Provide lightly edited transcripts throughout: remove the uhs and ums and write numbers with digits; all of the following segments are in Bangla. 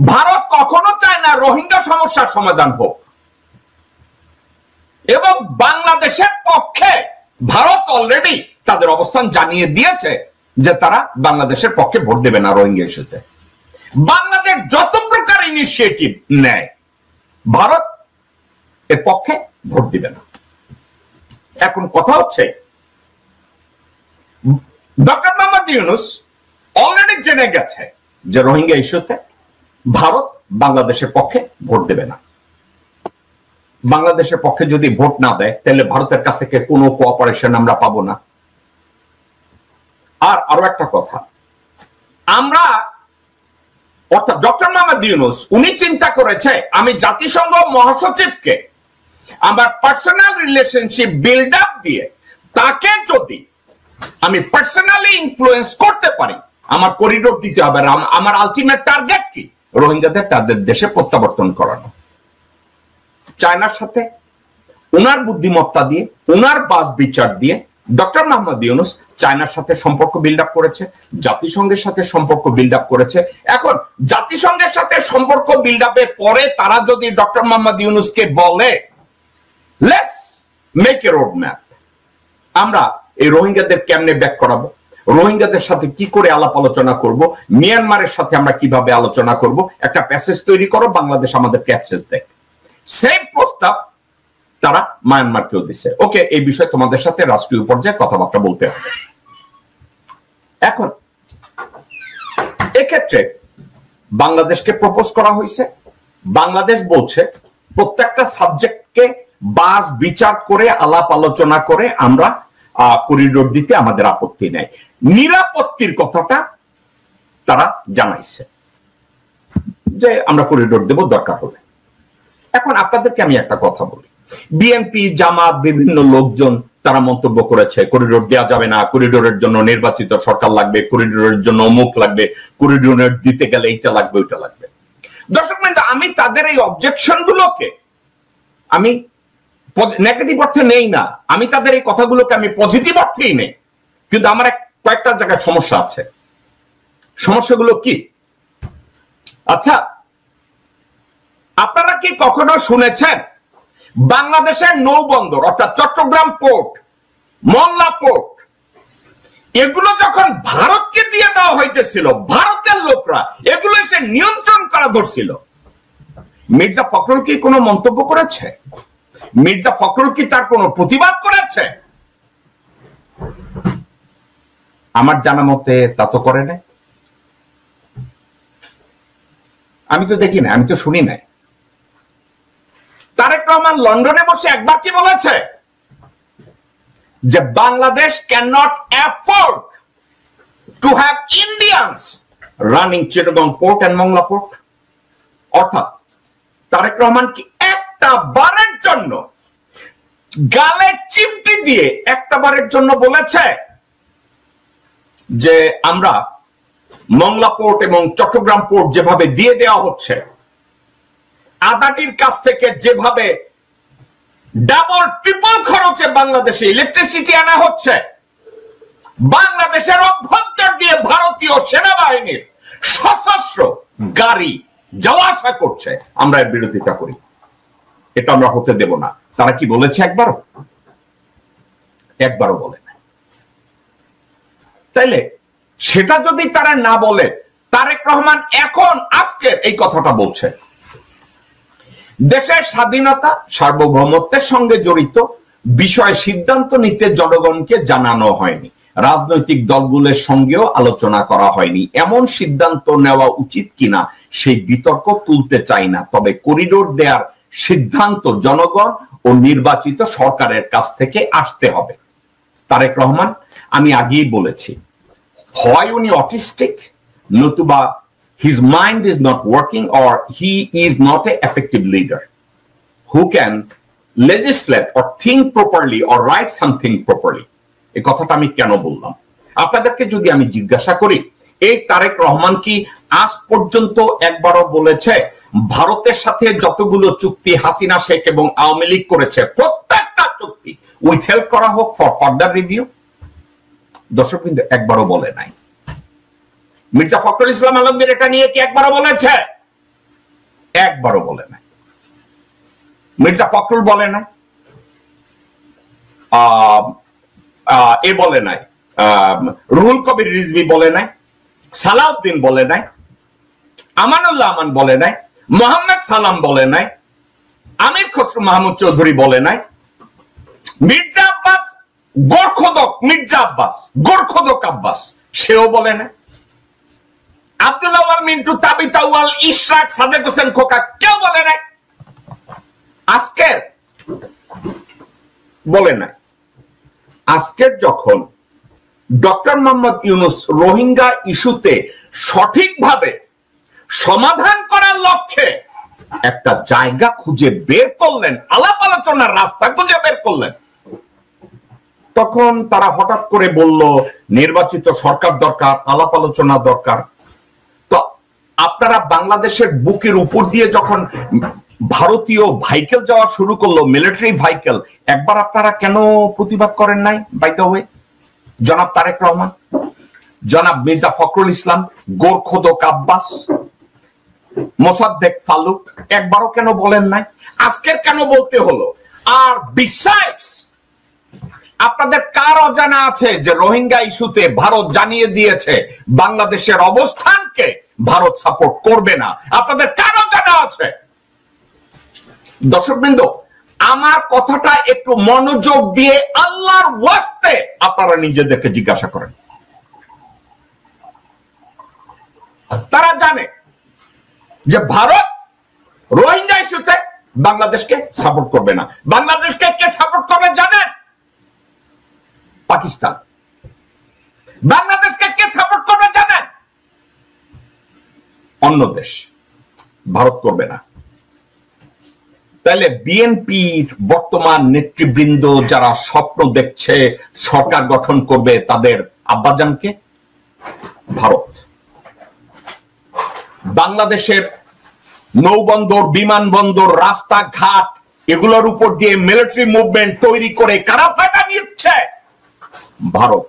ভারত কখনো চায় না রোহিঙ্গা সমস্যার সমাধান হোক, এবং বাংলাদেশের পক্ষে ভারত অলরেডি তাদের অবস্থান জানিয়ে দিয়েছে যে তারা বাংলাদেশের পক্ষে ভোট দেবে না রোহিঙ্গা ইস্যুতে। বাংলাদেশ যত প্রকার ইনিশিয়েটিভ নেয় ভারত এর পক্ষে ভোট দিবে না। এখন কথা হচ্ছে ডক্টর মোহাম্মদ ইউনূস অলরেডি জেনে গেছে যে রোহিঙ্গা ইস্যুতে ভারত বাংলাদেশের পক্ষে ভোট দেবে না। বাংলাদেশের পক্ষে যদি ভোট না দেয় তাহলে ভারতের কাছ থেকে কোনো কোঅপারেশন আমরা পাবো না। আর আরো একটা কথা, আমরা অর্থাৎ ডক্টর মোহাম্মদ ইউনূস উনি চিন্তা করেছে আমি জাতিসংঘ মহাসচিবকে আমার পার্সোনাল রিলেশনশিপ বিল্ড আপ দিয়ে তাকে যদি আমি পার্সোনালি ইনফ্লুয়েন্স করতে পারি, আমার করিডোর দিতে হবে। আমার আলটিমেট টার্গেট কি? রোহিঙ্গাদের তাদের দেশে প্রত্যাবর্তন করানো। চায়নার সাথে ওনার বুদ্ধিমত্তা দিয়ে, ওনার বাস বিচার দিয়ে ডক্টর মোহাম্মদ ইউনূস চায়নার সাথে সম্পর্ক বিল্ড আপ করেছে, জাতিসংঘের সাথে সম্পর্ক বিল্ড আপ করেছে। এখন জাতিসংঘের সাথে সম্পর্ক বিল্ড আপের পরে তারা যদি ডক্টর মোহাম্মদ ইউনূসকে বলে let's make a road map, আমরা এই রোহিঙ্গাদের কেমনে ব্যাক করাবো, রোহিঙ্গাদের সাথে কি করে আলাপ আলোচনা করব, মিয়ানমারের সাথে আমরা কিভাবে আলোচনা করব, একটা প্যাসেজ তৈরি করো, বাংলাদেশ আমাদেরকে অ্যাক্সেস দেয়। সেই প্রস্তাব তারা মায়ানমারকেও দিছে। ওকে, এই বিষয়ে তোমাদের সাথে রাষ্ট্রীয় পর্যায়ে কথাবার্তা বলতে হবে। এখন এক্ষেত্রে বাংলাদেশকে প্রপোজ করা হয়েছে। বাংলাদেশ বলছে প্রত্যেকটা সাবজেক্টকে বাস বিচার করে আলাপ আলোচনা করে আমরা করিডোর দিতে আমাদের আপত্তি নেই। নিরাপত্তির কথাটা তারা জানাইছে যে আমরা করিডোর দেব দরকার হলে। এখন আপনাদেরকে আমি একটা কথা বলি, বিএনপি জামাত বিভিন্ন লোকজন তারা মন্তব্য করেছে করিডোর দেওয়া যাবে না, করিডোরের জন্য নির্বাচিত সরকার লাগবে, করিডোরের জন্য অমুক লাগবে, করিডোর দিতে গেলে এইটা লাগবে ওইটা লাগবে। দর্শক বৃন্দ, আমি তাদের এই অবজেকশন গুলোকে আমি নেগেটিভ অর্থে নেই না, আমি তাদের এই কথাগুলোকে আমি পজিটিভ অর্থেই নেই। কিন্তু আমার কয়েকটা জায়গায় সমস্যা আছে। সমস্যাগুলো কি? আচ্ছা, আপনারা কি কখনো শুনেছেন বাংলাদেশের নৌবন্দর অর্থাৎ চট্টগ্রাম পোর্ট, মংলা পোর্ট, এগুলো যখন ভারতকে দিয়ে দেওয়া হইতেছিল, ভারতের লোকরা এগুলো এসে নিয়ন্ত্রণ করা ধরছিল, মির্জা ফখরুল কি কোনো মন্তব্য করেছে? মির্জা ফখরুল কি তার কোনো প্রতিবাদ করেছে? আমার জানা মতে তা তো করে নাই। আমি তো দেখি না, আমি তো শুনি নাই। তারেক রহমান লন্ডনে বসে একবার কি বলেছে যে Bangladesh can not afford to have Indians running Chittagong port and Mongla port. অর্থাৎ তারেক রহমান কি একটা বারের জন্য গালে চিমটি দিয়ে একটা বারের জন্য বলেছে যে আমরা মংলা পোর্ট এবং চট্টগ্রাম পোর্ট যেভাবে দিয়ে দেওয়া হচ্ছে, আদানির কাছ থেকে যেভাবে ডাবল ট্রিপল খরচে বাংলাদেশে ইলেকট্রিসিটি আনা হচ্ছে, বাংলাদেশের অভ্যন্তর দিয়ে ভারতীয় সেনাবাহিনীর সশস্ত্র গাড়ি যাওয়া আসা করছে, আমরা এর বিরোধিতা করি, এটা আমরা হতে দেব না। তারা কি বলেছে একবারও? একবারও বলে না। তাইলে সেটা যদি তারা না বলে, তারেক রহমান এখন আজকের এই কথাটা বলছে, দেশের স্বাধীনতা সার্বভৌমত্বের সঙ্গে জড়িত বিষয়ে সিদ্ধান্ত নিতে জনগণকে জানানো হয়নি, রাজনৈতিক দলগুলোর সঙ্গেও আলোচনা করা হয়নি, এমন সিদ্ধান্ত নেওয়া উচিত কিনা সেই বিতর্ক তুলতে চাই না, তবে করিডোর দেওয়ার সিদ্ধান্ত জনগণ ও নির্বাচিত সরকারের কাছ থেকে আসতে হবে। তারেক রহমান, আমি আগেই বলেছি, হয় উনি অটিস্টিক, নতুবা his mind is not working, or he is not an effective leader who can legislate or think properly or write something properly. এই কথাটা আমি কেন বললাম? আপনাদেরকে যদি আমি জিজ্ঞাসা করি, এই তারেক রহমান কি আজ পর্যন্ত একবারও বলেছে ভারতের সাথে যতগুলো চুক্তি হাসিনা শেখ এবং আওয়ামী লীগ করেছে প্রত্যেকটা চুক্তি উইথহেল্ড করা হোক ফর ফার্দার রিভিউ? দর্শক কিন্তু একবারও বলে নাই। মির্জা ফখরুল ইসলাম আলমগীর এটা নিয়ে কি একবারও বলেছে? একবারও বলে নাই। মির্জা ফখরুল বলে নাই, এ বলে নাই, রুহুল কবির রিজভী বলে নাই, সালাউদ্দিন বলে নাই, আমানুল্লাহ আমান বলে নাই, মোহাম্মদ সালাম বলে নাই, আমির খসরু মাহমুদ চৌধুরী বলে নাই, মির্জা আব্বাস গোরখোদক, মির্জা আব্বাস গোরখোদক আব্বাস সেও বলে নাই, আব্দুল্লাহ আওয়াল মিন্টু, তাবিত আউয়াল, ইশরাক, সাদেক হোসেন খোকা কেউ বলে নাই। আজকের বলে নাই। আজকের যখন ডক্টর মোহাম্মদ ইউনূস রোহিঙ্গা ইস্যুতে সঠিকভাবে সমাধান করার লক্ষ্যে একটা জায়গা খুঁজে বের করলেন, আলাপ আলোচনার রাস্তা খুঁজে বের করলেন, তখন তারা হঠাৎ করে বলল নির্বাচিত সরকার দরকার, আলাপ আলোচনা দরকার। তো আপনারা বাংলাদেশের বুকের উপর দিয়ে যখন ভারতীয় ভাইকেল যাওয়া শুরু করলো, মিলিটারি ভাইকেল, একবার আপনারা কেন প্রতিবাদ করেন নাই? বাই দ্য ওয়ে, জনাব তারেক রহমান, জনাব মির্জা ফখরুল ইসলাম, গোরখোদক আব্বাস, মোসাদ্দেক ফালুক একবারও কেন বলেন নাই? আজকের কেন বলতে হলো? আর বিসাইডস আপনাদের কার অজানা আছে যে রোহিঙ্গা ইস্যুতে ভারত জানিয়ে দিয়েছে বাংলাদেশের অবস্থানকে ভারত সাপোর্ট করবে না? আপনাদের কার অজানা আছে? দর্শকবৃন্দ, আমার কথাটা একটু মনোযোগ দিয়ে আল্লাহর ওয়াস্তে আপনারা নিজেদেরকে জিজ্ঞাসা করেন। তারা জানে যে ভারত রোহিঙ্গা ইস্যুতে বাংলাদেশকে সাপোর্ট করবে না। বাংলাদেশকে কে সাপোর্ট করবে জানেন? পাকিস্তান। বাংলাদেশকে কে সাপোর্ট করবে জানেন? অন্য দেশ। ভারত করবে না। তাহলে বিএনপির বর্তমান নেতৃবৃন্দ যারা স্বপ্ন দেখছে সরকার গঠন করবে, তাদের আব্বাজানকে ভারত। বাংলাদেশের নৌবন্দর, বিমানবন্দর, রাস্তাঘাট এগুলোর উপর দিয়ে মিলিটারি মুভমেন্ট তৈরি করে কারা ফায়দা নিচ্ছে? ভারত।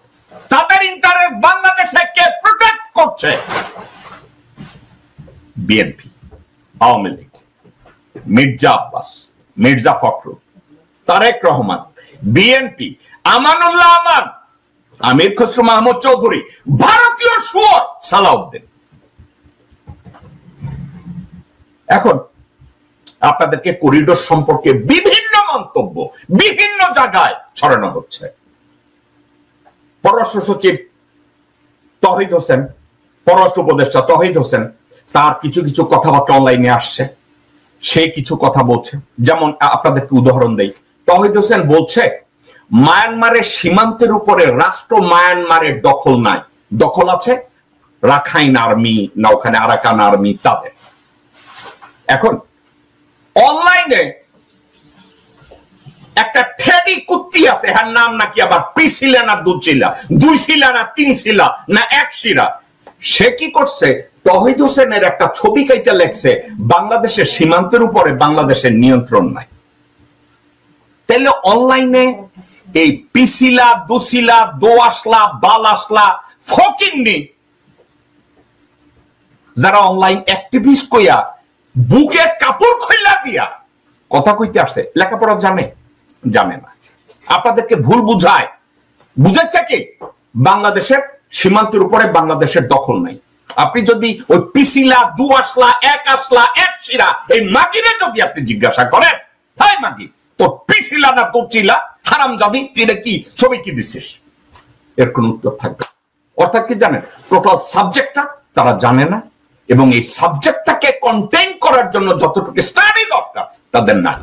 তাদের ইন্টারেস্ট বাংলাদেশে কে প্রোটেক্ট করছে? বিএনপি, আওয়ামী লীগ, মির্জা আব্বাস, মির্জা ফখরুল, তারেক রহমান, বিএনপি, আমানুল্লাহ আমান, আমির খসরু মাহমুদ চৌধুরী, ভারতীয় শুয়োর সালাউদ্দিন। এখন আপনাদেরকে করিডোর সম্পর্কে বিভিন্ন মন্তব্য বিভিন্ন জায়গায় ছড়ানো হচ্ছে। পররাষ্ট্র সচিব তৌহিদ হোসেন, পররাষ্ট্র উপদেষ্টা তৌহিদ হোসেন, তার কিছু কিছু কথাবার্তা অনলাইনে আসছে। সে কিছু কথা বলছে, যেমন আপনাদেরকে উদাহরণ দেই। তৌহিদ হোসেন বলছে মায়ানমারের সীমান্তের উপরে রাষ্ট্র মায়ানমারের দখল নাই, দখল আছে রাখাইন আর্মি না ওখানে আরাকান আর্মি তাদের। এখন অনলাইনে একটা ঠেডি কুত্তি আছে, হ্যাঁ নাম নাকি আবার পিছিলা না দুচিলা, দুই শিলা না তিন শিলা না এক শিরা। সে কি করছে, তৌহিদ হোসেনের একটা ছবি কাইটা লেখছে বাংলাদেশের সীমান্তের উপরে বাংলাদেশের নিয়ন্ত্রণ নাই। তাহলে অনলাইনে এই পিছিলা, দুশিলা, দোয়াশলা, বালাসলা, ফকিন্নি যারা অনলাইন অ্যাক্টিভিস্ট কইয়া বুকে কাপড় খইলা দিয়া কথা কইতে আসে, লেখাপড়া জানে? জানে না। আপনাদেরকে ভুল বুঝায়। বুঝাচ্ছে কি বাংলাদেশের সীমান্তের উপরে বাংলাদেশের দখল নাই। আপনি যদি ওই পিছিলা, দু আসলা, এক আসলা, এক শিরা এই মাগিরে যদি আপনি জিজ্ঞাসা করেন, হাই মাগি তোর পিছিলা না দোচিলা হারামজাদি, তুই কি ছবি কি দিছিস, এর কোন উত্তর থাকবে। অর্থাৎ কি জানেন, টোটাল সাবজেক্টটা তারা জানে না, এবং এই সাবজেক্টটাকে কন্টেইন করার জন্য যতটুকু স্টাডি দরকার তাদের নাই।